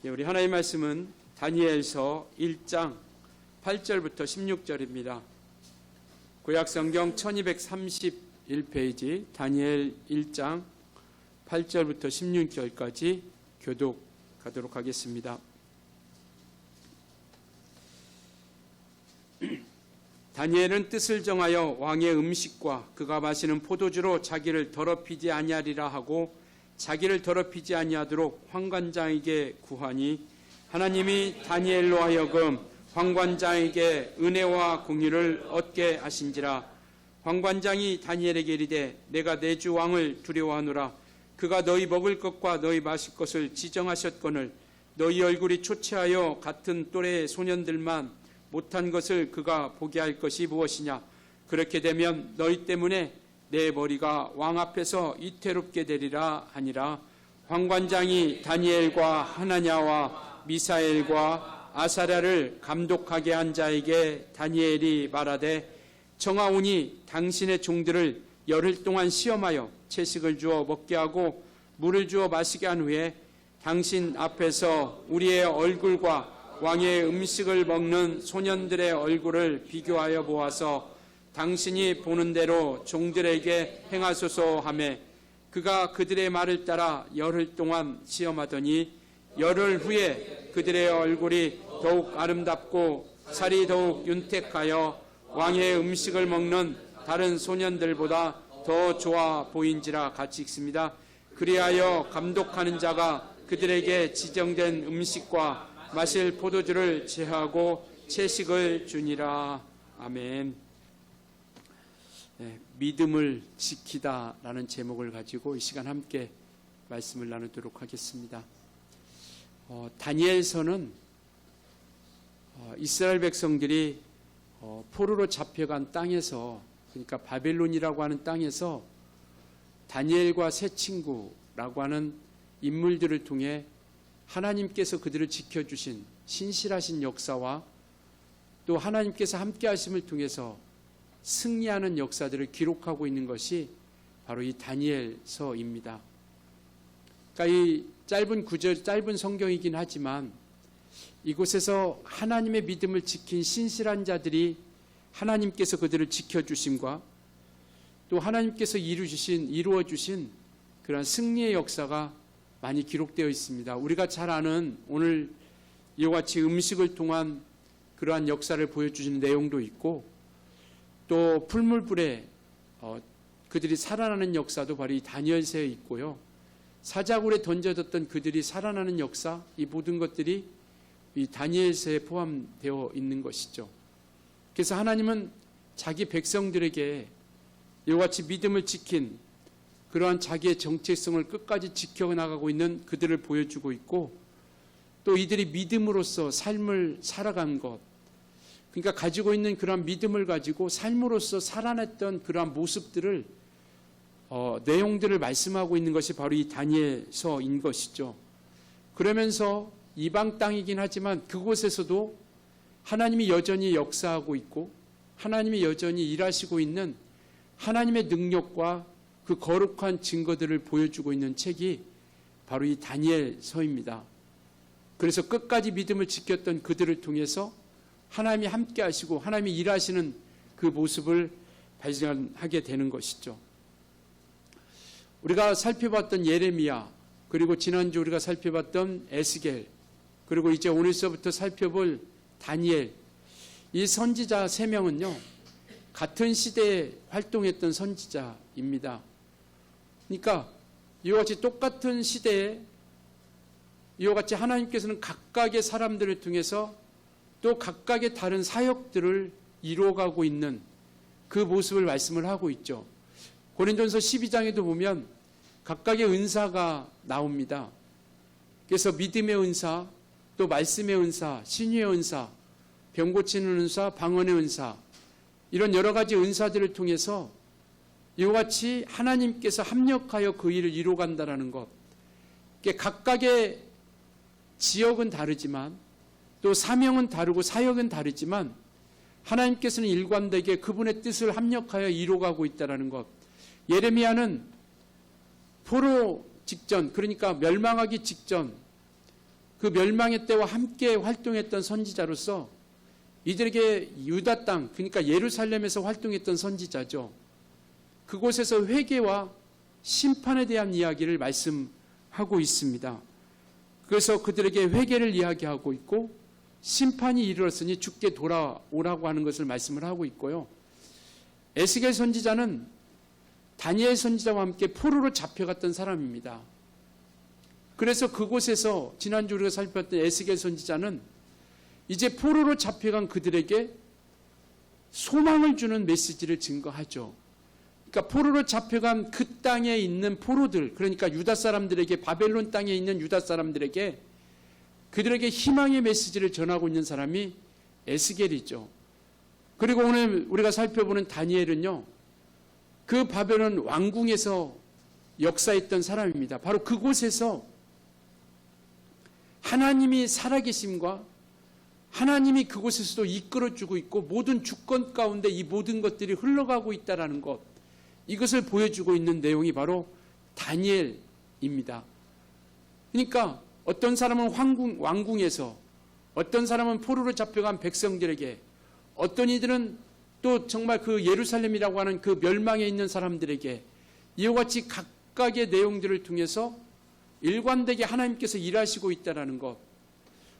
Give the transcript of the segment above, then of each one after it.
우리 하나님의 말씀은 다니엘서 1장 8절부터 16절입니다. 구약성경 1231페이지 다니엘 1장 8절부터 16절까지 교독하도록 하겠습니다. 다니엘은 뜻을 정하여 왕의 음식과 그가 마시는 포도주로 자기를 더럽히지 아니하리라 하고 자기를 더럽히지 아니하도록 황관장에게 구하니 하나님이 다니엘로 하여금 황관장에게 은혜와 공의를 얻게 하신지라. 황관장이 다니엘에게 이르되 내가 내 주 왕을 두려워하노라. 그가 너희 먹을 것과 너희 마실 것을 지정하셨거늘 너희 얼굴이 초췌하여 같은 또래의 소년들만 못한 것을 그가 보게 할 것이 무엇이냐. 그렇게 되면 너희 때문에 내 머리가 왕 앞에서 이태롭게 되리라 하니라. 황관장이 다니엘과 하나냐와 미사엘과 아사랴를 감독하게 한 자에게 다니엘이 말하되 청하오니 당신의 종들을 열흘 동안 시험하여 채식을 주어 먹게 하고 물을 주어 마시게 한 후에 당신 앞에서 우리의 얼굴과 왕의 음식을 먹는 소년들의 얼굴을 비교하여 보아서 당신이 보는 대로 종들에게 행하소서 하매 그가 그들의 말을 따라 열흘 동안 시험하더니 열흘 후에 그들의 얼굴이 더욱 아름답고 살이 더욱 윤택하여 왕의 음식을 먹는 다른 소년들보다 더 좋아 보인지라. 같이 읽습니다. 그리하여 감독하는 자가 그들에게 지정된 음식과 마실 포도주를 제하고 채식을 주니라. 아멘. 믿음을 지키다라는 제목을 가지고 이 시간 함께 말씀을 나누도록 하겠습니다. 다니엘서는 이스라엘 백성들이 포로로 잡혀간 땅에서, 그러니까 바벨론이라고 하는 땅에서 다니엘과 세 친구라고 하는 인물들을 통해 하나님께서 그들을 지켜주신 신실하신 역사와 또 하나님께서 함께 하심을 통해서 승리하는 역사들을 기록하고 있는 것이 바로 이 다니엘서입니다. 그러니까 이 짧은 구절, 짧은 성경이긴 하지만 이곳에서 하나님의 믿음을 지킨 신실한 자들이 하나님께서 그들을 지켜주심과 또 하나님께서 이루어주신 그런 승리의 역사가 많이 기록되어 있습니다. 우리가 잘 아는 오늘 이와 같이 음식을 통한 그러한 역사를 보여주시는 내용도 있고 또 풀물불에 그들이 살아나는 역사도 바로 이 다니엘서에 있고요. 사자굴에 던져졌던 그들이 살아나는 역사, 이 모든 것들이 이 다니엘서에 포함되어 있는 것이죠. 그래서 하나님은 자기 백성들에게 이와 같이 믿음을 지킨 그러한 자기의 정체성을 끝까지 지켜나가고 있는 그들을 보여주고 있고 또 이들이 믿음으로써 삶을 살아간 것, 그러니까 가지고 있는 그러한 믿음을 가지고 삶으로써 살아냈던 그러한 모습들을 내용들을 말씀하고 있는 것이 바로 이 다니엘서인 것이죠. 그러면서 이방 땅이긴 하지만 그곳에서도 하나님이 여전히 역사하고 있고 하나님이 여전히 일하시고 있는 하나님의 능력과 그 거룩한 증거들을 보여주고 있는 책이 바로 이 다니엘서입니다. 그래서 끝까지 믿음을 지켰던 그들을 통해서 하나님이 함께 하시고 하나님이 일하시는 그 모습을 발견하게 되는 것이죠. 우리가 살펴봤던 예레미야, 그리고 지난주 우리가 살펴봤던 에스겔, 그리고 이제 오늘서부터 살펴볼 다니엘, 이 선지자 3명은요 같은 시대에 활동했던 선지자입니다. 그러니까 이와 같이 똑같은 시대에 이와 같이 하나님께서는 각각의 사람들을 통해서 또 각각의 다른 사역들을 이루어가고 있는 그 모습을 말씀을 하고 있죠. 고린도전서 12장에도 보면 각각의 은사가 나옵니다. 그래서 믿음의 은사, 또 말씀의 은사, 신유의 은사, 병 고치는 은사, 방언의 은사, 이런 여러 가지 은사들을 통해서 이와 같이 하나님께서 합력하여 그 일을 이루어간다는 것. 각각의 지역은 다르지만 또 사명은 다르고 사역은 다르지만 하나님께서는 일관되게 그분의 뜻을 합력하여 이루어가고 있다는 것. 예레미야는 포로 직전, 그러니까 멸망하기 직전 그 멸망의 때와 함께 활동했던 선지자로서 이들에게 유다 땅, 그러니까 예루살렘에서 활동했던 선지자죠. 그곳에서 회개와 심판에 대한 이야기를 말씀하고 있습니다. 그래서 그들에게 회개를 이야기하고 있고 심판이 이르렀으니 주께 돌아오라고 하는 것을 말씀을 하고 있고요. 에스겔 선지자는 다니엘 선지자와 함께 포로로 잡혀갔던 사람입니다. 그래서 그곳에서 지난주 우리가 살펴봤던 에스겔 선지자는 이제 포로로 잡혀간 그들에게 소망을 주는 메시지를 증거하죠. 그러니까 포로로 잡혀간 그 땅에 있는 포로들, 그러니까 유다 사람들에게, 바벨론 땅에 있는 유다 사람들에게 그들에게 희망의 메시지를 전하고 있는 사람이 에스겔이죠. 그리고 오늘 우리가 살펴보는 다니엘은요, 그 바벨론 왕궁에서 역사했던 사람입니다. 바로 그곳에서 하나님이 살아계심과 하나님이 그곳에서도 이끌어주고 있고 모든 주권 가운데 이 모든 것들이 흘러가고 있다는 것, 이것을 보여주고 있는 내용이 바로 다니엘입니다. 그러니까 어떤 사람은 왕궁에서, 어떤 사람은 포로로 잡혀간 백성들에게, 어떤 이들은 또 정말 그 예루살렘이라고 하는 그 멸망에 있는 사람들에게 이와 같이 각각의 내용들을 통해서 일관되게 하나님께서 일하시고 있다는 것.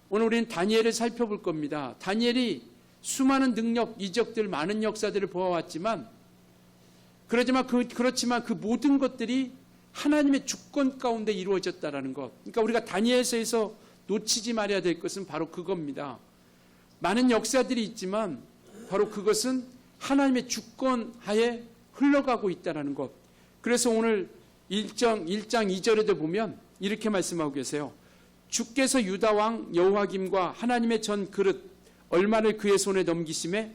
오늘 우리는 다니엘을 살펴볼 겁니다. 다니엘이 수많은 능력, 이적들, 많은 역사들을 보아왔지만 그렇지만 그 모든 것들이 하나님의 주권 가운데 이루어졌다는 것. 그러니까 우리가 다니엘서에서 놓치지 말아야 될 것은 바로 그겁니다. 많은 역사들이 있지만 바로 그것은 하나님의 주권 하에 흘러가고 있다는 것. 그래서 오늘 1장 2절에도 보면 이렇게 말씀하고 계세요. 주께서 유다 왕 여호와김과 하나님의 전 그릇 얼마를 그의 손에 넘기심에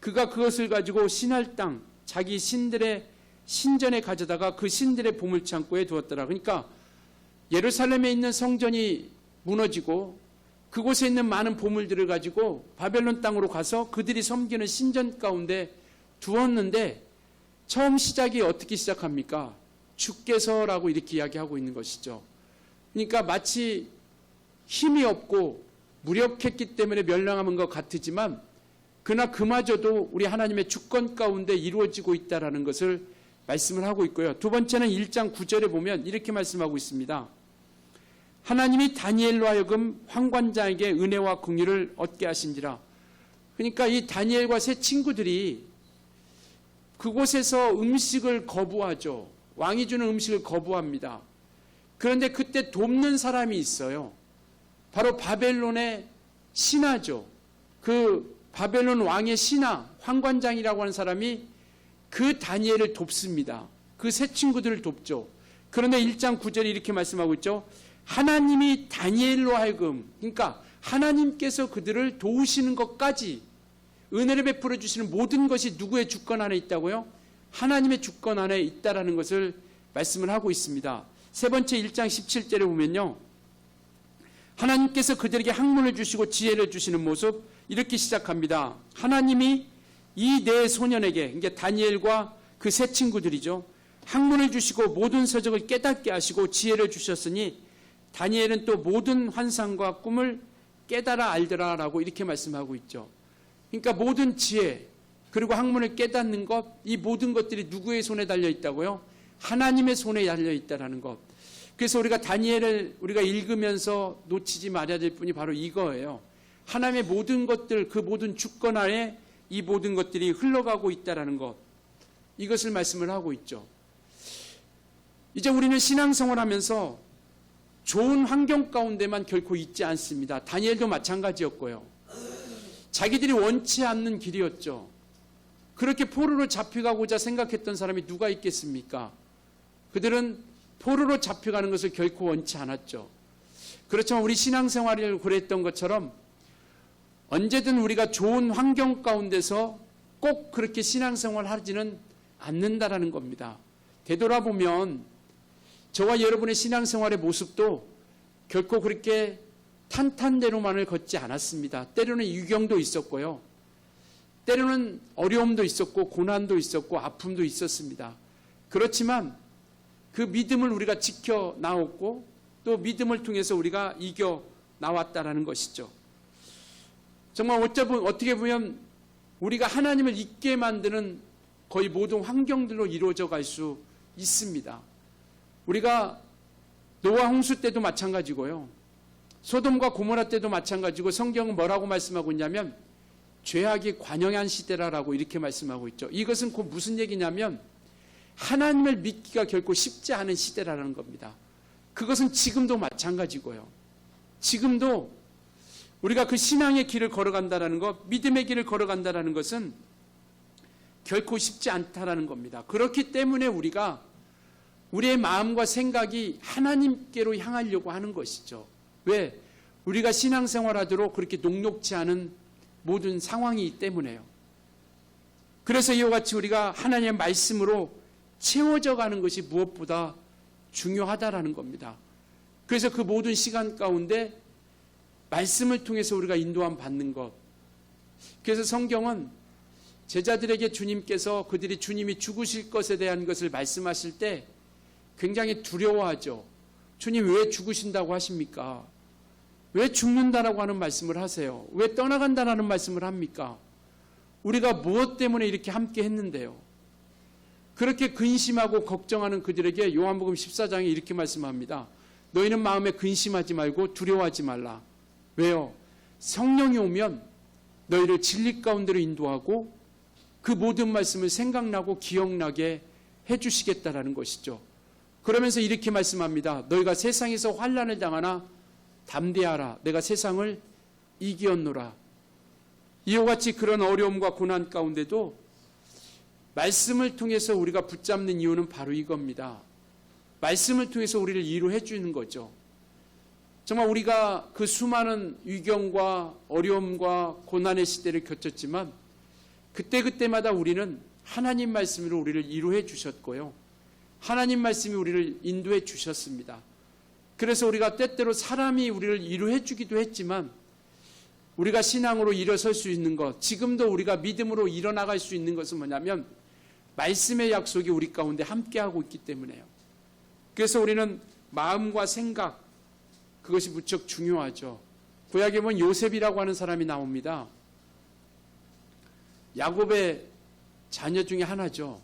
그가 그것을 가지고 신할 땅 자기 신들의 신전에 가져다가 그 신들의 보물창고에 두었더라. 그러니까 예루살렘에 있는 성전이 무너지고 그곳에 있는 많은 보물들을 가지고 바벨론 땅으로 가서 그들이 섬기는 신전 가운데 두었는데 처음 시작이 어떻게 시작합니까? 주께서라고 이렇게 이야기하고 있는 것이죠. 그러니까 마치 힘이 없고 무력했기 때문에 멸망한 것 같으지만 그러나 그마저도 우리 하나님의 주권 가운데 이루어지고 있다는 것을 말씀을 하고 있고요. 두 번째는 1장 9절에 보면 이렇게 말씀하고 있습니다. 하나님이 다니엘로 하여금 황관장에게 은혜와 긍휼을 얻게 하신지라. 그러니까 이 다니엘과 세 친구들이 그곳에서 음식을 거부하죠. 왕이 주는 음식을 거부합니다. 그런데 그때 돕는 사람이 있어요. 바로 바벨론의 신하죠. 그 바벨론 왕의 신하, 황관장이라고 하는 사람이 그 다니엘을 돕습니다. 그 세 친구들을 돕죠. 그런데 1장 9절에 이렇게 말씀하고 있죠. 하나님이 다니엘로 하여금, 그러니까 하나님께서 그들을 도우시는 것까지 은혜를 베풀어 주시는 모든 것이 누구의 주권 안에 있다고요? 하나님의 주권 안에 있다라는 것을 말씀을 하고 있습니다. 세 번째 1장 17절에 보면요. 하나님께서 그들에게 학문을 주시고 지혜를 주시는 모습 이렇게 시작합니다. 하나님이 이 네 소년에게, 그러니까 다니엘과 그 세 친구들이죠. 학문을 주시고 모든 서적을 깨닫게 하시고 지혜를 주셨으니 다니엘은 또 모든 환상과 꿈을 깨달아 알더라라고 이렇게 말씀하고 있죠. 그러니까 모든 지혜 그리고 학문을 깨닫는 것, 이 모든 것들이 누구의 손에 달려 있다고요? 하나님의 손에 달려 있다는 것. 그래서 우리가 다니엘을 우리가 읽으면서 놓치지 말아야 될 분이 바로 이거예요. 하나님의 모든 것들, 그 모든 주권 아래 이 모든 것들이 흘러가고 있다는 것. 이것을 말씀을 하고 있죠. 이제 우리는 신앙생활 하면서 좋은 환경 가운데만 결코 있지 않습니다. 다니엘도 마찬가지였고요. 자기들이 원치 않는 길이었죠. 그렇게 포로로 잡혀가고자 생각했던 사람이 누가 있겠습니까? 그들은 포로로 잡혀가는 것을 결코 원치 않았죠. 그렇지만 우리 신앙생활을 그랬던 것처럼 언제든 우리가 좋은 환경 가운데서 꼭 그렇게 신앙생활을 하지는 않는다라는 겁니다. 되돌아보면 저와 여러분의 신앙생활의 모습도 결코 그렇게 탄탄대로만을 걷지 않았습니다. 때로는 유경도 있었고요. 때로는 어려움도 있었고 고난도 있었고 아픔도 있었습니다. 그렇지만 그 믿음을 우리가 지켜나왔고 또 믿음을 통해서 우리가 이겨 나왔다라는 것이죠. 정말 어떻게 보면 우리가 하나님을 잊게 만드는 거의 모든 환경들로 이루어져 갈 수 있습니다. 우리가 노아 홍수 때도 마찬가지고요. 소돔과 고모라 때도 마찬가지고 성경은 뭐라고 말씀하고 있냐면 죄악이 관영한 시대라고 이렇게 말씀하고 있죠. 이것은 곧 무슨 얘기냐면 하나님을 믿기가 결코 쉽지 않은 시대라는 겁니다. 그것은 지금도 마찬가지고요. 지금도 우리가 그 신앙의 길을 걸어간다는 것, 믿음의 길을 걸어간다는 것은 결코 쉽지 않다라는 겁니다. 그렇기 때문에 우리가 우리의 마음과 생각이 하나님께로 향하려고 하는 것이죠. 왜? 우리가 신앙생활하도록 그렇게 녹록지 않은 모든 상황이기 때문에요. 그래서 이와 같이 우리가 하나님의 말씀으로 채워져 가는 것이 무엇보다 중요하다라는 겁니다. 그래서 그 모든 시간 가운데 말씀을 통해서 우리가 인도함 받는 것. 그래서 성경은 제자들에게 주님께서 그들이 주님이 죽으실 것에 대한 것을 말씀하실 때 굉장히 두려워하죠. 주님 왜 죽으신다고 하십니까? 왜 죽는다라고 하는 말씀을 하세요? 왜 떠나간다라는 말씀을 합니까? 우리가 무엇 때문에 이렇게 함께 했는데요? 그렇게 근심하고 걱정하는 그들에게 요한복음 14장에 이렇게 말씀합니다. 너희는 마음에 근심하지 말고 두려워하지 말라. 왜요? 성령이 오면 너희를 진리 가운데로 인도하고 그 모든 말씀을 생각나고 기억나게 해주시겠다라는 것이죠. 그러면서 이렇게 말씀합니다. 너희가 세상에서 환난을 당하나 담대하라. 내가 세상을 이기었노라. 이와 같이 그런 어려움과 고난 가운데도 말씀을 통해서 우리가 붙잡는 이유는 바로 이겁니다. 말씀을 통해서 우리를 이루해 주는 거죠. 정말 우리가 그 수많은 위경과 어려움과 고난의 시대를 겪었지만 그때마다 우리는 하나님 말씀으로 우리를 이루해 주셨고요. 하나님 말씀이 우리를 인도해 주셨습니다. 그래서 우리가 때때로 사람이 우리를 이루해 주기도 했지만 우리가 신앙으로 일어설 수 있는 것, 지금도 우리가 믿음으로 일어나갈 수 있는 것은 뭐냐면 말씀의 약속이 우리 가운데 함께하고 있기 때문에요. 그래서 우리는 마음과 생각, 그것이 무척 중요하죠. 구약에 보면 요셉이라고 하는 사람이 나옵니다. 야곱의 자녀 중에 하나죠.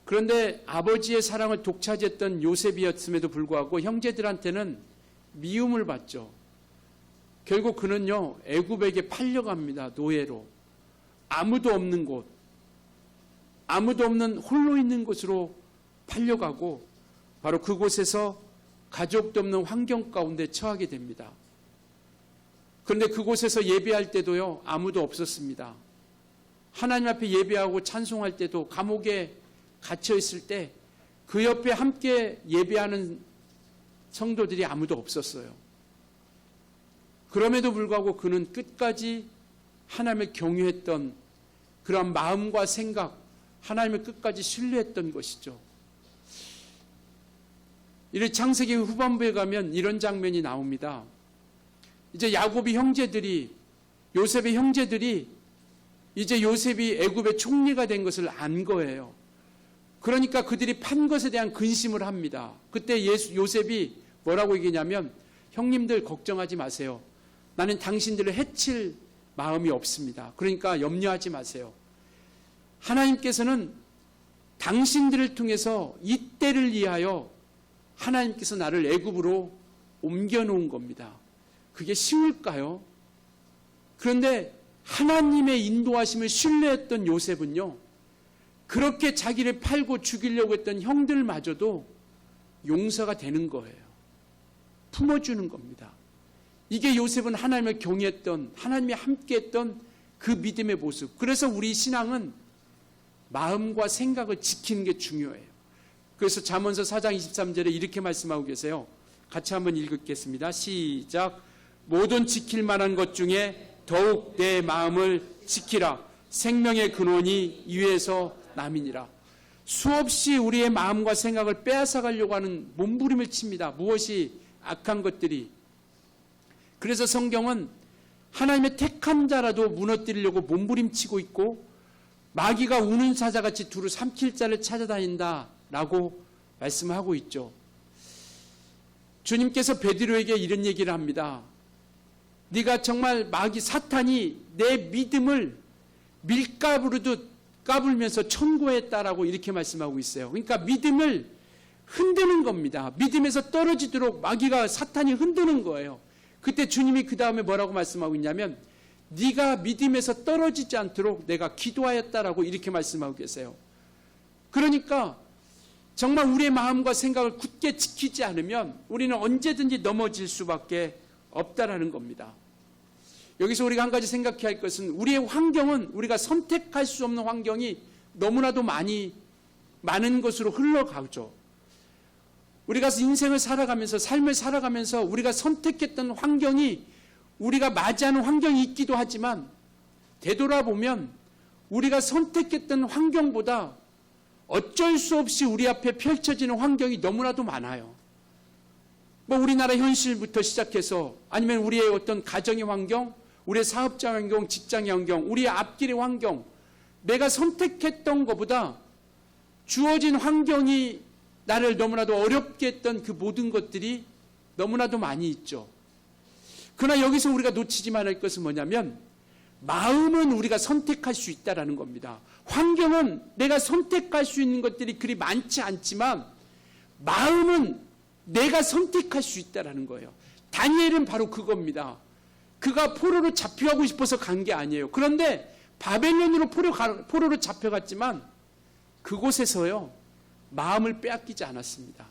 그런데 아버지의 사랑을 독차지했던 요셉이었음에도 불구하고 형제들한테는 미움을 받죠. 결국 그는요, 애굽에게 팔려갑니다. 노예로. 아무도 없는 곳, 아무도 없는 홀로 있는 곳으로 팔려가고 바로 그곳에서 가족도 없는 환경 가운데 처하게 됩니다. 그런데 그곳에서 예배할 때도요, 아무도 없었습니다. 하나님 앞에 예배하고 찬송할 때도 감옥에 갇혀 있을 때 그 옆에 함께 예배하는 성도들이 아무도 없었어요. 그럼에도 불구하고 그는 끝까지 하나님을 경유했던 그런 마음과 생각, 하나님을 끝까지 신뢰했던 것이죠. 이 창세기 후반부에 가면 이런 장면이 나옵니다. 이제 야곱의 형제들이, 요셉의 형제들이 이제 요셉이 애굽의 총리가 된 것을 안 거예요. 그러니까 그들이 판 것에 대한 근심을 합니다. 그때 요셉이 뭐라고 얘기냐면 형님들 걱정하지 마세요. 나는 당신들을 해칠 마음이 없습니다. 그러니까 염려하지 마세요. 하나님께서는 당신들을 통해서 이 때를 위하여 하나님께서 나를 애굽으로 옮겨놓은 겁니다. 그게 쉬울까요? 그런데 하나님의 인도하심을 신뢰했던 요셉은요, 그렇게 자기를 팔고 죽이려고 했던 형들마저도 용서가 되는 거예요. 품어주는 겁니다. 이게 요셉은 하나님을 경외했던, 하나님이 함께했던 그 믿음의 모습. 그래서 우리 신앙은 마음과 생각을 지키는 게 중요해요. 그래서 잠언서 4장 23절에 이렇게 말씀하고 계세요. 같이 한번 읽겠습니다. 시작. 모든 지킬 만한 것 중에 더욱 내 마음을 지키라. 생명의 근원이 이에서 남이니라. 수없이 우리의 마음과 생각을 빼앗아가려고 하는 몸부림을 칩니다. 무엇이 악한 것들이. 그래서 성경은 하나님의 택한 자라도 무너뜨리려고 몸부림치고 있고 마귀가 우는 사자같이 두루 삼킬 자를 찾아다닌다라고 말씀하고 있죠. 주님께서 베드로에게 이런 얘기를 합니다. 네가 정말 마귀 사탄이 내 믿음을 밀가부르듯 까불면서 천고했다라고 이렇게 말씀하고 있어요. 그러니까 믿음을 흔드는 겁니다. 믿음에서 떨어지도록 마귀가 사탄이 흔드는 거예요. 그때 주님이 그 다음에 뭐라고 말씀하고 있냐면 네가 믿음에서 떨어지지 않도록 내가 기도하였다라고 이렇게 말씀하고 계세요. 그러니까 정말 우리의 마음과 생각을 굳게 지키지 않으면 우리는 언제든지 넘어질 수밖에 없다라는 겁니다. 여기서 우리가 한 가지 생각해야 할 것은 우리의 환경은 우리가 선택할 수 없는 환경이 너무나도 많은 것으로 흘러가죠. 우리가 인생을 살아가면서 삶을 살아가면서 우리가 선택했던 환경이 우리가 맞이하는 환경이 있기도 하지만 되돌아보면 우리가 선택했던 환경보다 어쩔 수 없이 우리 앞에 펼쳐지는 환경이 너무나도 많아요. 뭐 우리나라 현실부터 시작해서 아니면 우리의 어떤 가정의 환경, 우리의 사업자 환경, 직장의 환경, 우리의 앞길의 환경, 내가 선택했던 것보다 주어진 환경이 나를 너무나도 어렵게 했던 그 모든 것들이 너무나도 많이 있죠. 그러나 여기서 우리가 놓치지 말아야 할 것은 뭐냐면 마음은 우리가 선택할 수 있다는 겁니다. 환경은 내가 선택할 수 있는 것들이 그리 많지 않지만 마음은 내가 선택할 수 있다는 거예요. 다니엘은 바로 그겁니다. 그가 포로로 잡혀가고 싶어서 간 게 아니에요. 그런데 바벨론으로 포로로 잡혀갔지만 그곳에서요 마음을 빼앗기지 않았습니다.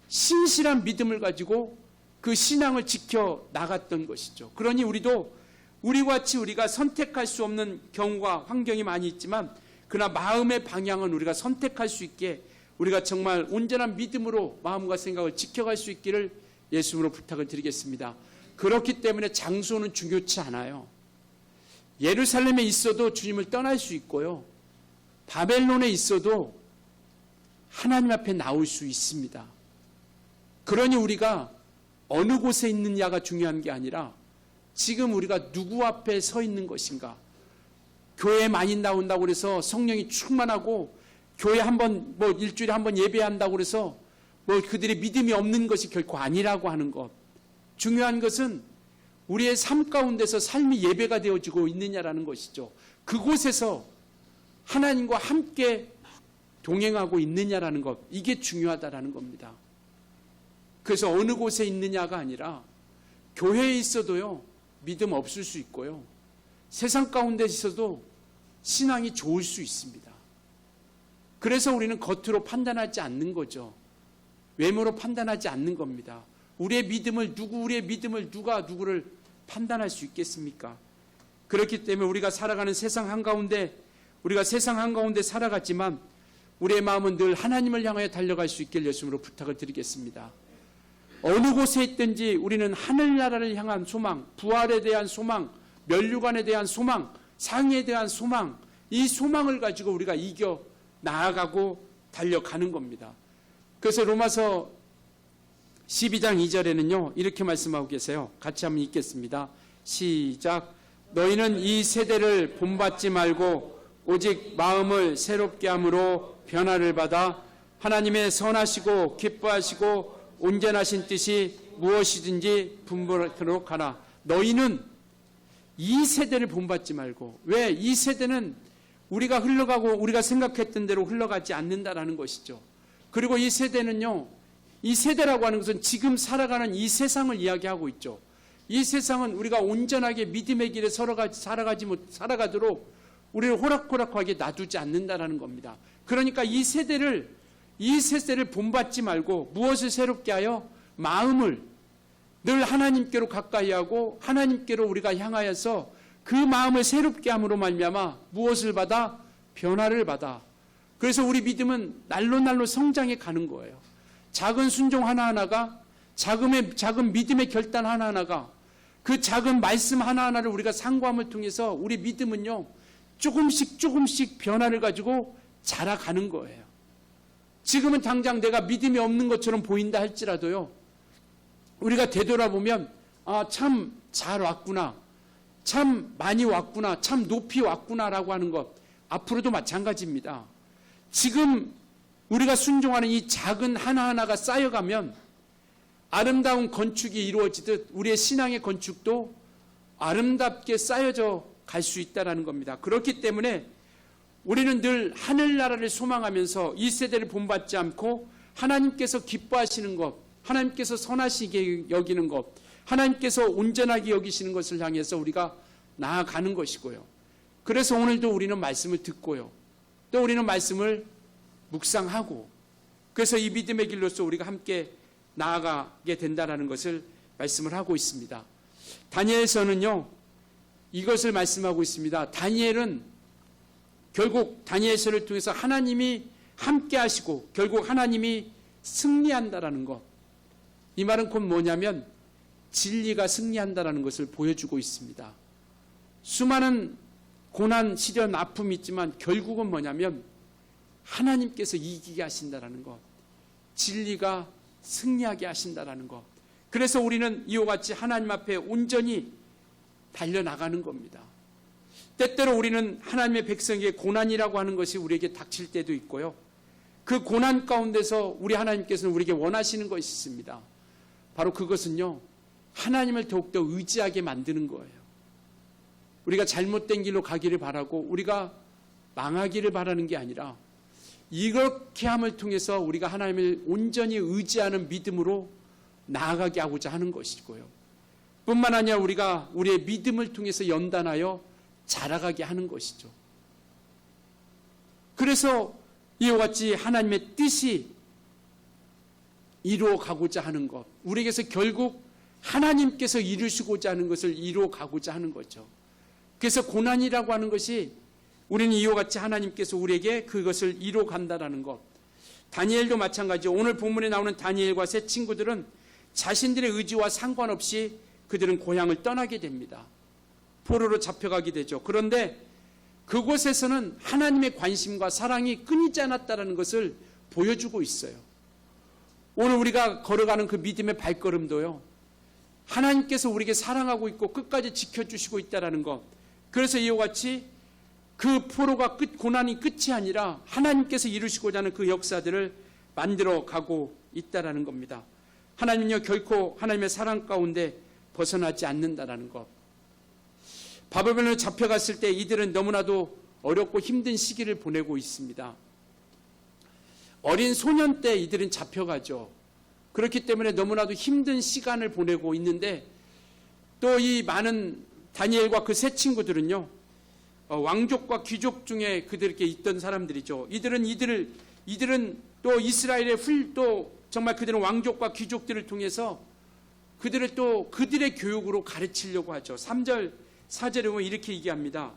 신실한 믿음을 가지고 그 신앙을 지켜 나갔던 것이죠. 그러니 우리와 같이 우리가 선택할 수 없는 경우가 환경이 많이 있지만 그러나 마음의 방향은 우리가 선택할 수 있게 우리가 정말 온전한 믿음으로 마음과 생각을 지켜갈 수 있기를 예수님으로 부탁을 드리겠습니다. 그렇기 때문에 장소는 중요치 않아요. 예루살렘에 있어도 주님을 떠날 수 있고요. 바벨론에 있어도 하나님 앞에 나올 수 있습니다. 그러니 우리가 어느 곳에 있느냐가 중요한 게 아니라 지금 우리가 누구 앞에 서 있는 것인가. 교회에 많이 나온다고 해서 성령이 충만하고 교회 한번 일주일에 한번 예배한다고 해서 그들의 믿음이 없는 것이 결코 아니라고 하는 것. 중요한 것은 우리의 삶 가운데서 삶이 예배가 되어지고 있느냐라는 것이죠. 그곳에서 하나님과 함께 동행하고 있느냐라는 것. 이게 중요하다라는 겁니다. 그래서 어느 곳에 있느냐가 아니라 교회에 있어도요 믿음 없을 수 있고요. 세상 가운데 있어도 신앙이 좋을 수 있습니다. 그래서 우리는 겉으로 판단하지 않는 거죠. 외모로 판단하지 않는 겁니다. 우리의 믿음을 누구를 판단할 수 있겠습니까? 그렇기 때문에 우리가 살아가는 세상 한가운데 우리가 세상 한가운데 살아갔지만 우리의 마음은 늘 하나님을 향하여 달려갈 수 있길 예수님으로 부탁을 드리겠습니다. 어느 곳에 있든지 우리는 하늘나라를 향한 소망, 부활에 대한 소망, 면류관에 대한 소망, 상에 대한 소망, 이 소망을 가지고 우리가 이겨 나아가고 달려가는 겁니다. 그래서 로마서 12장 2절에는요 이렇게 말씀하고 계세요. 같이 한번 읽겠습니다. 시작. 너희는 이 세대를 본받지 말고 오직 마음을 새롭게 함으로 변화를 받아 하나님의 선하시고 기뻐하시고 온전하신 뜻이 무엇이든지 분별하도록 하라. 너희는 이 세대를 본받지 말고, 왜? 이 세대는 우리가 흘러가고 우리가 생각했던 대로 흘러가지 않는다라는 것이죠. 그리고 이 세대는요, 이 세대라고 하는 것은 지금 살아가는 이 세상을 이야기하고 있죠. 이 세상은 우리가 온전하게 믿음의 길에 살아가도록 우리를 호락호락하게 놔두지 않는다라는 겁니다. 그러니까 이 세대를 본받지 말고 무엇을 새롭게 하여? 마음을 늘 하나님께로 가까이 하고 하나님께로 우리가 향하여서 그 마음을 새롭게 함으로 말미암아 무엇을 받아? 변화를 받아. 그래서 우리 믿음은 날로 성장해 가는 거예요. 작은 순종 하나하나가, 작은 믿음의 결단 하나하나가, 그 작은 말씀 하나하나를 우리가 상고함을 통해서 우리 믿음은요 조금씩 변화를 가지고 자라가는 거예요. 지금은 당장 내가 믿음이 없는 것처럼 보인다 할지라도요, 우리가 되돌아보면 참 잘 왔구나, 참 많이 왔구나, 참 높이 왔구나라고 하는 것, 앞으로도 마찬가지입니다. 지금 우리가 순종하는 이 작은 하나하나가 쌓여가면 아름다운 건축이 이루어지듯 우리의 신앙의 건축도 아름답게 쌓여져 갈 수 있다는 겁니다. 그렇기 때문에 우리는 늘 하늘나라를 소망하면서 이 세대를 본받지 않고 하나님께서 기뻐하시는 것, 하나님께서 선하시게 여기는 것, 하나님께서 온전하게 여기시는 것을 향해서 우리가 나아가는 것이고요. 그래서 오늘도 우리는 말씀을 듣고요. 또 우리는 말씀을 묵상하고, 그래서 이 믿음의 길로서 우리가 함께 나아가게 된다는 것을 말씀을 하고 있습니다. 다니엘서는요, 이것을 말씀하고 있습니다. 다니엘은 결국 다니엘서를 통해서 하나님이 함께 하시고 결국 하나님이 승리한다라는 것. 이 말은 곧 뭐냐면 진리가 승리한다라는 것을 보여주고 있습니다. 수많은 고난, 시련, 아픔이 있지만 결국은 뭐냐면 하나님께서 이기게 하신다라는 것. 진리가 승리하게 하신다라는 것. 그래서 우리는 이와 같이 하나님 앞에 온전히 달려나가는 겁니다. 때때로 우리는 하나님의 백성에게 고난이라고 하는 것이 우리에게 닥칠 때도 있고요. 그 고난 가운데서 우리 하나님께서는 우리에게 원하시는 것이 있습니다. 바로 그것은요, 하나님을 더욱더 의지하게 만드는 거예요. 우리가 잘못된 길로 가기를 바라고 우리가 망하기를 바라는 게 아니라 이렇게 함을 통해서 우리가 하나님을 온전히 의지하는 믿음으로 나아가게 하고자 하는 것이고요. 뿐만 아니라 우리가 우리의 믿음을 통해서 연단하여 자라가게 하는 것이죠. 그래서 이와 같이 하나님의 뜻이 이루어가고자 하는 것, 우리에게서 결국 하나님께서 이루시고자 하는 것을 이루어가고자 하는 거죠. 그래서 고난이라고 하는 것이 우리는 이와 같이 하나님께서 우리에게 그것을 이루어간다라는 것. 다니엘도 마찬가지죠. 오늘 본문에 나오는 다니엘과 세 친구들은 자신들의 의지와 상관없이 그들은 고향을 떠나게 됩니다. 포로로 잡혀가게 되죠. 그런데 그곳에서는 하나님의 관심과 사랑이 끊이지 않았다는 것을 보여주고 있어요. 오늘 우리가 걸어가는 그 믿음의 발걸음도요, 하나님께서 우리에게 사랑하고 있고 끝까지 지켜주시고 있다는 것. 그래서 이와 같이 그 포로가 고난이 끝이 아니라 하나님께서 이루시고자 하는 그 역사들을 만들어 가고 있다는 겁니다. 하나님은요, 결코 하나님의 사랑 가운데 벗어나지 않는다는 것. 바벨론에 잡혀갔을 때 이들은 너무나도 어렵고 힘든 시기를 보내고 있습니다. 어린 소년 때 이들은 잡혀가죠. 그렇기 때문에 너무나도 힘든 시간을 보내고 있는데, 또 이 많은 다니엘과 그 세 친구들은요, 왕족과 귀족 중에 그들에게 있던 사람들이죠. 이들은 또 이스라엘의 또 정말 그들은 왕족과 귀족들을 통해서 그들을 또 그들의 교육으로 가르치려고 하죠. 3절 4절에 보면 이렇게 얘기합니다.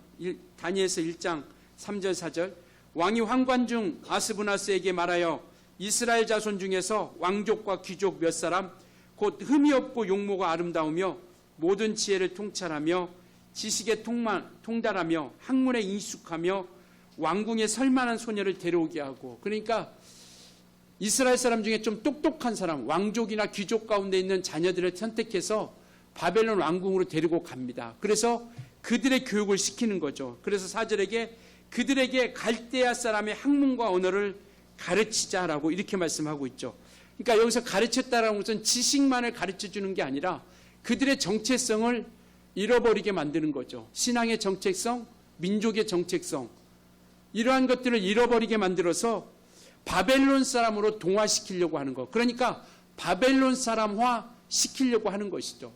다니엘서 1장 3절 4절. 왕이 환관 중 아스부나스에게 말하여 이스라엘 자손 중에서 왕족과 귀족 몇 사람 곧 흠이 없고 용모가 아름다우며 모든 지혜를 통찰하며 지식에 통달하며 학문에 인숙하며 왕궁에 설만한 소녀를 데려오게 하고, 그러니까 이스라엘 사람 중에 좀 똑똑한 사람, 왕족이나 귀족 가운데 있는 자녀들을 선택해서 바벨론 왕궁으로 데리고 갑니다. 그래서 그들의 교육을 시키는 거죠. 그래서 4절에게 그들에게 갈대아 사람의 학문과 언어를 가르치자라고 이렇게 말씀하고 있죠. 그러니까 여기서 가르쳤다라는 것은 지식만을 가르쳐주는 게 아니라 그들의 정체성을 잃어버리게 만드는 거죠. 신앙의 정체성, 민족의 정체성, 이러한 것들을 잃어버리게 만들어서 바벨론 사람으로 동화시키려고 하는 것. 그러니까 바벨론 사람화 시키려고 하는 것이죠.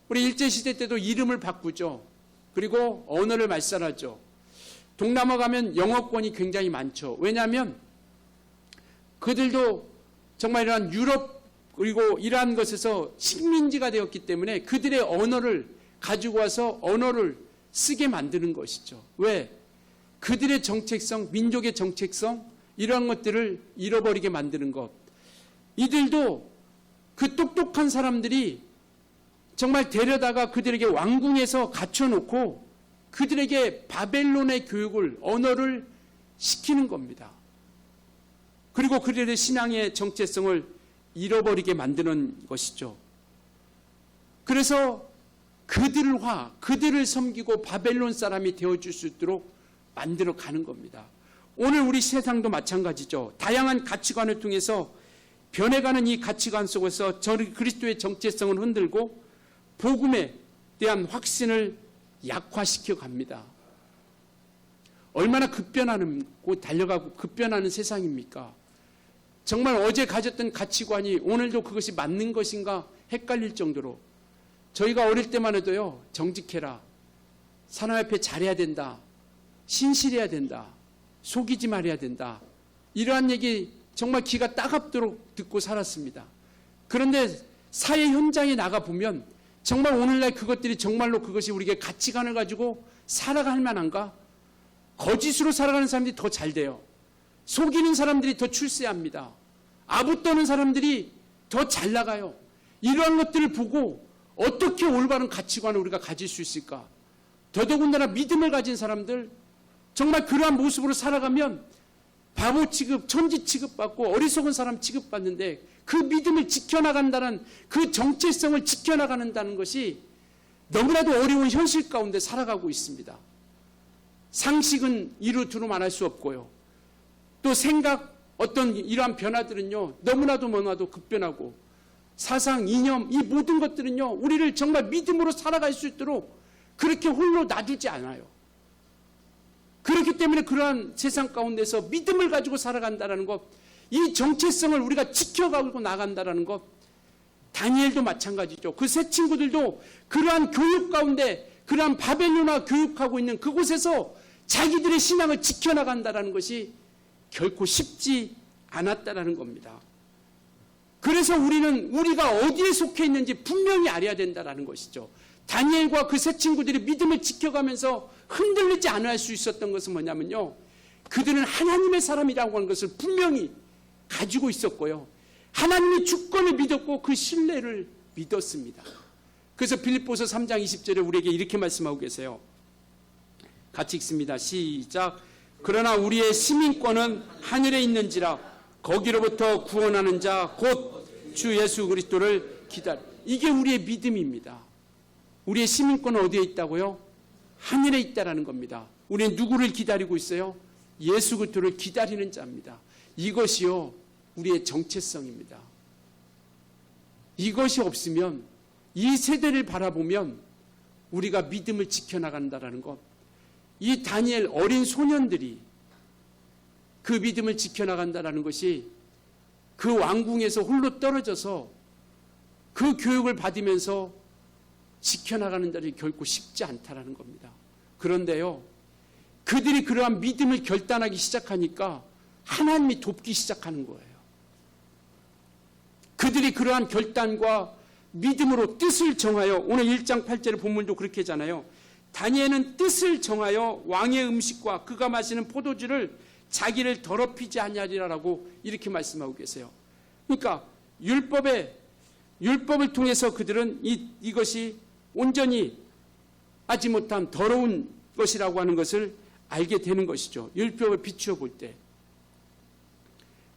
우리 일제시대 때도 이름을 바꾸죠. 그리고 언어를 말살하죠. 동남아 가면 영어권이 굉장히 많죠. 왜냐하면 그들도 정말 이러한 유럽 그리고 이러한 것에서 식민지가 되었기 때문에 그들의 언어를 가지고 와서 언어를 쓰게 만드는 것이죠. 왜? 그들의 정체성, 민족의 정체성, 이러한 것들을 잃어버리게 만드는 것. 이들도 그 똑똑한 사람들이 정말 데려다가 그들에게 왕궁에서 갖춰놓고 그들에게 바벨론의 교육을, 언어를 시키는 겁니다. 그리고 그들의 신앙의 정체성을 잃어버리게 만드는 것이죠. 그래서 그들을 섬기고 바벨론 사람이 되어줄 수 있도록 만들어 가는 겁니다. 오늘 우리 세상도 마찬가지죠. 다양한 가치관을 통해서 변해가는 이 가치관 속에서 그리스도의 정체성을 흔들고 복음의 대한 확신을 약화시켜 갑니다. 얼마나 급변하고 달려가고 급변하는 세상입니까? 정말 어제 가졌던 가치관이 오늘도 그것이 맞는 것인가 헷갈릴 정도로, 저희가 어릴 때만 해도요, 정직해라, 사람 앞에 잘해야 된다, 신실해야 된다, 속이지 말아야 된다, 이러한 얘기 정말 귀가 따갑도록 듣고 살았습니다. 그런데 사회 현장에 나가보면 정말 오늘날 그것들이 정말로 그것이 우리에게 가치관을 가지고 살아갈 만한가? 거짓으로 살아가는 사람들이 더 잘 돼요. 속이는 사람들이 더 출세합니다. 아부 떠는 사람들이 더 잘 나가요. 이러한 것들을 보고 어떻게 올바른 가치관을 우리가 가질 수 있을까? 더더군다나 믿음을 가진 사람들, 정말 그러한 모습으로 살아가면 바보 취급, 천지 취급받고 어리석은 사람 취급받는데, 그 믿음을 지켜나간다는, 그 정체성을 지켜나가는다는 것이 너무나도 어려운 현실 가운데 살아가고 있습니다. 상식은 이루 두루 말할 수 없고요. 또 생각, 어떤 이러한 변화들은요, 너무나도 급변하고, 사상, 이념, 이 모든 것들은요, 우리를 정말 믿음으로 살아갈 수 있도록 그렇게 홀로 놔두지 않아요. 그렇기 때문에 그러한 세상 가운데서 믿음을 가지고 살아간다는 것, 이 정체성을 우리가 지켜가고 나간다는 것, 다니엘도 마찬가지죠. 그 새 친구들도 그러한 교육 가운데, 그러한 바벨론화 교육하고 있는 그곳에서 자기들의 신앙을 지켜나간다는 것이 결코 쉽지 않았다는 겁니다. 그래서 우리는 우리가 어디에 속해 있는지 분명히 알아야 된다는 것이죠. 다니엘과 그 새 친구들이 믿음을 지켜가면서 흔들리지 않을 수 있었던 것은 뭐냐면요, 그들은 하나님의 사람이라고 하는 것을 분명히 가지고 있었고요, 하나님의 주권을 믿었고 그 신뢰를 믿었습니다. 그래서 빌립보서 3장 20절에 우리에게 이렇게 말씀하고 계세요. 같이 읽습니다. 시작. 그러나 우리의 시민권은 하늘에 있는지라 거기로부터 구원하는 자 곧 주 예수 그리스도를 기다려. 이게 우리의 믿음입니다. 우리의 시민권은 어디에 있다고요? 하늘에 있다라는 겁니다. 우리는 누구를 기다리고 있어요? 예수 그리스도를 기다리는 자입니다. 이것이요, 우리의 정체성입니다. 이것이 없으면, 이 세대를 바라보면 우리가 믿음을 지켜나간다는 것, 이 다니엘 어린 소년들이 그 믿음을 지켜나간다는 것이 그 왕궁에서 홀로 떨어져서 그 교육을 받으면서 지켜나가는 자리 결코 쉽지 않다라는 겁니다. 그런데요, 그들이 그러한 믿음을 결단하기 시작하니까 하나님이 돕기 시작하는 거예요. 그들이 그러한 결단과 믿음으로 뜻을 정하여, 오늘 1장 8절의 본문도 그렇게 하잖아요. 다니엘은 뜻을 정하여 왕의 음식과 그가 마시는 포도주를 자기를 더럽히지 아니하리라라고 이렇게 말씀하고 계세요. 그러니까 율법을 통해서 그들은 이것이 온전히 하지 못한 더러운 것이라고 하는 것을 알게 되는 것이죠. 율법을 비추어 볼 때.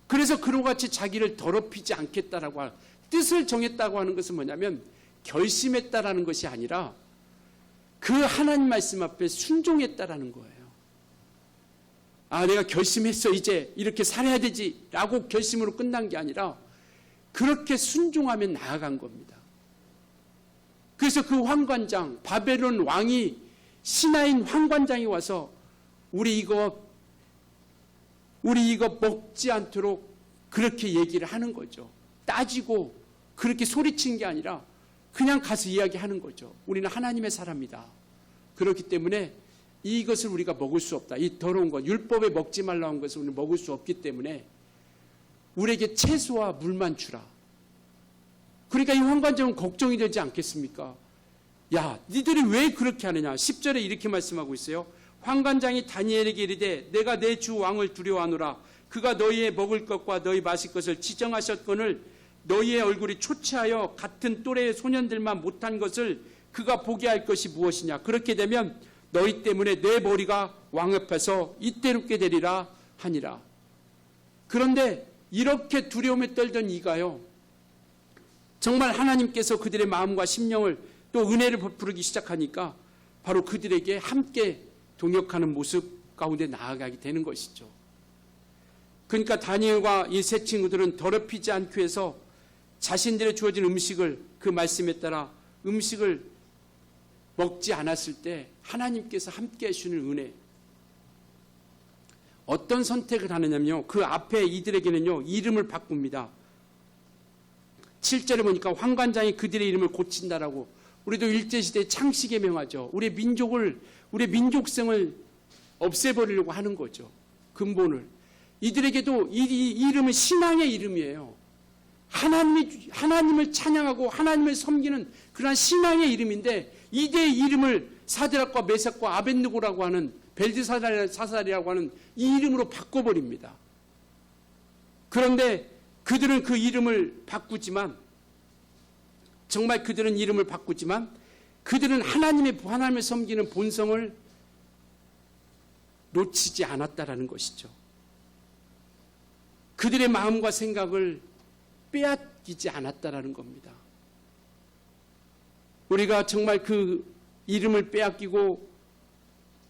그래서 그와 같이 자기를 더럽히지 않겠다라고 하는, 뜻을 정했다고 하는 것은 뭐냐면 결심했다라는 것이 아니라 그 하나님 말씀 앞에 순종했다라는 거예요. 아, 내가 결심했어, 이제 이렇게 살아야 되지 라고 결심으로 끝난 게 아니라 그렇게 순종하며 나아간 겁니다. 그래서 그 환관장, 바벨론 왕이, 신하인 환관장이 와서 우리 이거 먹지 않도록 그렇게 얘기를 하는 거죠. 따지고 그렇게 소리친 게 아니라 그냥 가서 이야기하는 거죠. 우리는 하나님의 사람이다. 그렇기 때문에 이것을 우리가 먹을 수 없다. 이 더러운 것, 율법에 먹지 말라는 것을 우리는 먹을 수 없기 때문에 우리에게 채소와 물만 주라. 그러니까 이 환관장은 걱정이 되지 않겠습니까? 야, 니들이 왜 그렇게 하느냐. 10절에 이렇게 말씀하고 있어요. 환관장이 다니엘에게 이르되 내가 내 주 왕을 두려워하노라. 그가 너희의 먹을 것과 너희 마실 것을 지정하셨거늘 너희의 얼굴이 초췌하여 같은 또래의 소년들만 못한 것을 그가 보게 할 것이 무엇이냐. 그렇게 되면 너희 때문에 내 머리가 왕 앞에서 잇대롭게 되리라 하니라. 그런데 이렇게 두려움에 떨던 이가요, 정말 하나님께서 그들의 마음과 심령을 또 은혜를 베푸기 시작하니까 바로 그들에게 함께 동역하는 모습 가운데 나아가게 되는 것이죠. 그러니까 다니엘과 이 세 친구들은 더럽히지 않기 위해서 자신들의 주어진 음식을, 그 말씀에 따라 음식을 먹지 않았을 때 하나님께서 함께 해주시는 은혜. 어떤 선택을 하느냐면요, 그 앞에 이들에게는요 이름을 바꿉니다. 7절에 보니까 황관장이 그들의 이름을 고친다라고. 우리도 일제시대 창식에 명하죠. 우리의 민족성을 없애버리려고 하는 거죠. 근본을. 이들에게도 이 이름은 신앙의 이름이에요. 하나님을 찬양하고 하나님을 섬기는 그러한 신앙의 이름인데, 이들의 이름을 사드락과 메삭과 아벳느고라고 하는, 벨드사살이라고 하는 이 이름으로 바꿔버립니다. 그런데 그들은 그 이름을 바꾸지만, 정말 그들은 이름을 바꾸지만 그들은 하나님을 섬기는 본성을 놓치지 않았다라는 것이죠. 그들의 마음과 생각을 빼앗기지 않았다라는 겁니다. 우리가 정말 그 이름을 빼앗기고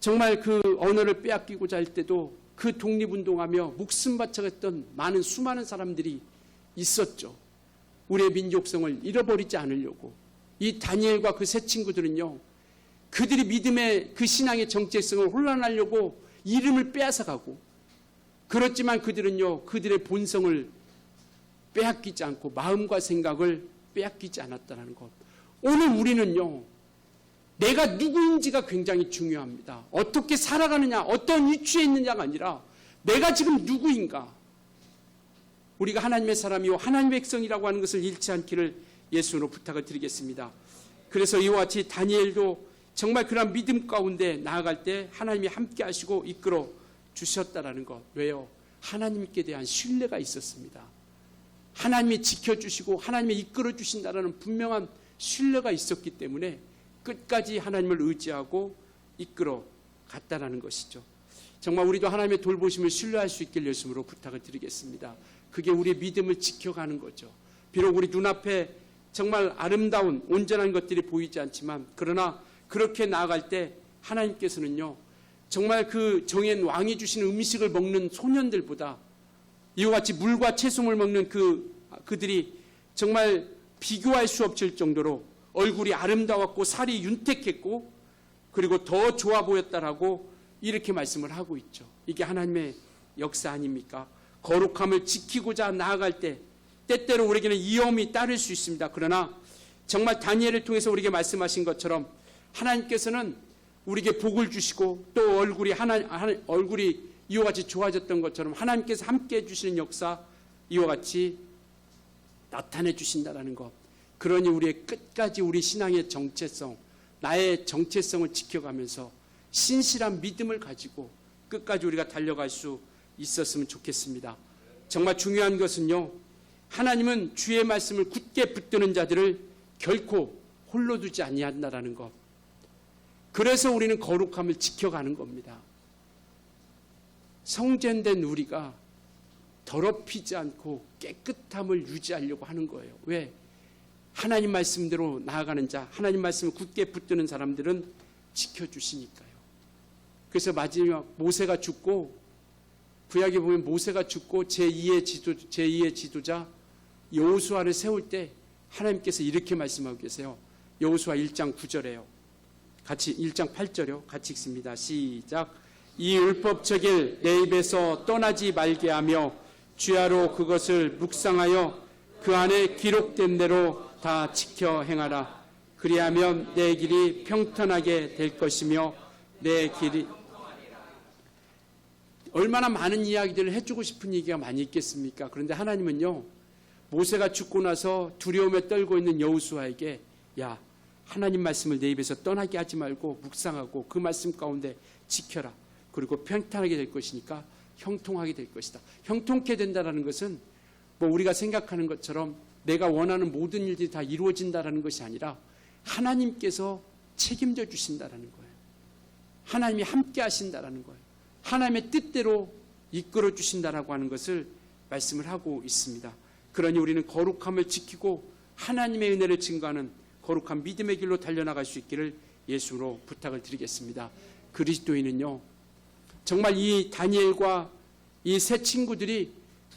정말 그 언어를 빼앗기고자 할 때도 그 독립운동하며 목숨 바쳐갔던 수많은 사람들이 있었죠. 우리의 민족성을 잃어버리지 않으려고. 이 다니엘과 그 세 친구들은요, 그들이 믿음의 그 신앙의 정체성을 혼란하려고 이름을 빼앗아가고, 그렇지만 그들은요 그들의 본성을 빼앗기지 않고 마음과 생각을 빼앗기지 않았다는 것. 오늘 우리는요, 내가 누구인지가 굉장히 중요합니다. 어떻게 살아가느냐, 어떤 위치에 있느냐가 아니라 내가 지금 누구인가. 우리가 하나님의 사람이요 하나님의 백성이라고 하는 것을 잃지 않기를 예수로 부탁을 드리겠습니다. 그래서 이와 같이 다니엘도 정말 그런 믿음 가운데 나아갈 때 하나님이 함께 하시고 이끌어 주셨다라는 것. 왜요? 하나님께 대한 신뢰가 있었습니다. 하나님이 지켜주시고 하나님이 이끌어 주신다라는 분명한 신뢰가 있었기 때문에 끝까지 하나님을 의지하고 이끌어 갔다라는 것이죠. 정말 우리도 하나님의 돌보심을 신뢰할 수 있길 예수로 부탁을 드리겠습니다. 그게 우리의 믿음을 지켜가는 거죠. 비록 우리 눈앞에 정말 아름다운 온전한 것들이 보이지 않지만, 그러나 그렇게 나아갈 때 하나님께서는요 정말 그 정한 왕이 주시는 음식을 먹는 소년들보다 이와 같이 물과 채소를 먹는 그들이 정말 비교할 수 없을 정도로 얼굴이 아름다웠고 살이 윤택했고 그리고 더 좋아 보였다라고 이렇게 말씀을 하고 있죠. 이게 하나님의 역사 아닙니까? 거룩함을 지키고자 나아갈 때 때때로 우리에게는 위험이 따를 수 있습니다. 그러나 정말 다니엘을 통해서 우리에게 말씀하신 것처럼 하나님께서는 우리에게 복을 주시고 또 얼굴이 이와 같이 좋아졌던 것처럼 하나님께서 함께 해주시는 역사 이와 같이 나타내 주신다는 것. 그러니 우리의 끝까지 우리 신앙의 정체성, 나의 정체성을 지켜가면서 신실한 믿음을 가지고 끝까지 우리가 달려갈 수 있었으면 좋겠습니다. 정말 중요한 것은요, 하나님은 주의 말씀을 굳게 붙드는 자들을 결코 홀로 두지 아니한다라는 것. 그래서 우리는 거룩함을 지켜가는 겁니다. 성전된 우리가 더럽히지 않고 깨끗함을 유지하려고 하는 거예요. 왜? 하나님 말씀대로 나아가는 자, 하나님 말씀을 굳게 붙드는 사람들은 지켜주시니까요. 그래서 마지막 모세가 죽고, 구약에 보면 모세가 죽고 제2의 지도자 여호수아를 세울 때 하나님께서 이렇게 말씀하고 계세요. 여호수아 1장 9절에요. 같이 1장 8절이요. 같이 읽습니다. 시작. 이 율법책을 내 입에서 떠나지 말게 하며 주야로 그것을 묵상하여 그 안에 기록된 대로 다 지켜 행하라. 그리하면 내 길이 평탄하게 될 것이며 내 길이 얼마나 많은 이야기들을 해주고 싶은 얘기가 많이 있겠습니까? 그런데 하나님은요, 모세가 죽고 나서 두려움에 떨고 있는 여호수아에게 야, 하나님 말씀을 내 입에서 떠나게 하지 말고 묵상하고 그 말씀 가운데 지켜라. 그리고 평탄하게 될 것이니까 형통하게 될 것이다. 형통케 된다는 것은 뭐 우리가 생각하는 것처럼 내가 원하는 모든 일들이 다 이루어진다는 것이 아니라 하나님께서 책임져 주신다는 거예요. 하나님이 함께 하신다는 거예요. 하나님의 뜻대로 이끌어 주신다라고 하는 것을 말씀을 하고 있습니다. 그러니 우리는 거룩함을 지키고 하나님의 은혜를 증거하는 거룩한 믿음의 길로 달려나갈 수 있기를 예수로 부탁을 드리겠습니다. 그리스도인은요, 정말 이 다니엘과 이 세 친구들이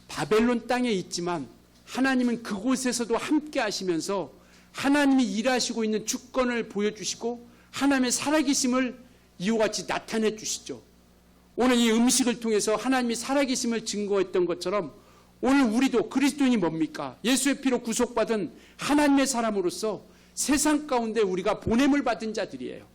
바벨론 땅에 있지만 하나님은 그곳에서도 함께 하시면서 하나님이 일하시고 있는 주권을 보여주시고 하나님의 살아계심을 이와 같이 나타내 주시죠. 오늘 이 음식을 통해서 하나님이 살아계심을 증거했던 것처럼 오늘 우리도 그리스도인이 뭡니까? 예수의 피로 구속받은 하나님의 사람으로서 세상 가운데 우리가 보냄을 받은 자들이에요.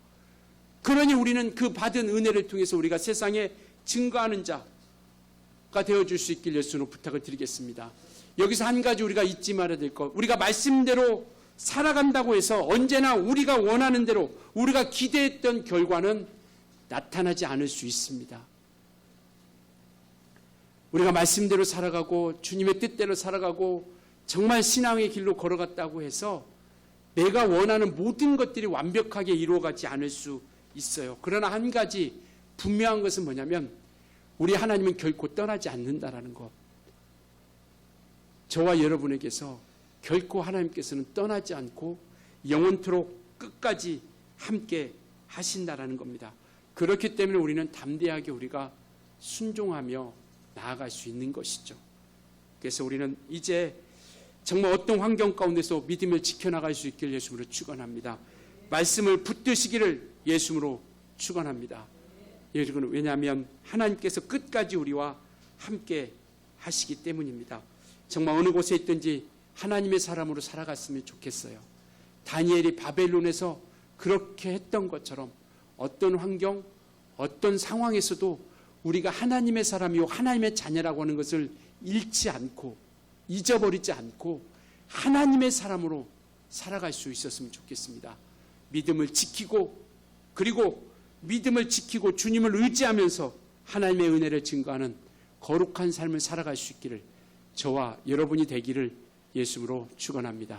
그러니 우리는 그 받은 은혜를 통해서 우리가 세상에 증거하는 자가 되어줄 수 있길 예수로 부탁을 드리겠습니다. 여기서 한 가지 우리가 잊지 말아야 될 것, 우리가 말씀대로 살아간다고 해서 언제나 우리가 원하는 대로 우리가 기대했던 결과는 나타나지 않을 수 있습니다. 우리가 말씀대로 살아가고 주님의 뜻대로 살아가고 정말 신앙의 길로 걸어갔다고 해서 내가 원하는 모든 것들이 완벽하게 이루어가지 않을 수 있어요. 그러나 한 가지 분명한 것은 뭐냐면 우리 하나님은 결코 떠나지 않는다라는 것. 저와 여러분에게서 결코 하나님께서는 떠나지 않고 영원토록 끝까지 함께 하신다라는 겁니다. 그렇기 때문에 우리는 담대하게 우리가 순종하며 나아갈 수 있는 것이죠. 그래서 우리는 이제 정말 어떤 환경 가운데서 믿음을 지켜나갈 수 있길 예수님으로 축원합니다. 말씀을 붙드시기를 예수님으로 축원합니다. 왜냐하면 하나님께서 끝까지 우리와 함께 하시기 때문입니다. 정말 어느 곳에 있든지 하나님의 사람으로 살아갔으면 좋겠어요. 다니엘이 바벨론에서 그렇게 했던 것처럼 어떤 환경, 어떤 상황에서도 우리가 하나님의 사람이요 하나님의 자녀라고 하는 것을 잃지 않고 잊어버리지 않고 하나님의 사람으로 살아갈 수 있었으면 좋겠습니다. 믿음을 지키고 그리고 믿음을 지키고 주님을 의지하면서 하나님의 은혜를 증거하는 거룩한 삶을 살아갈 수 있기를 저와 여러분이 되기를 예수님으로 축원합니다.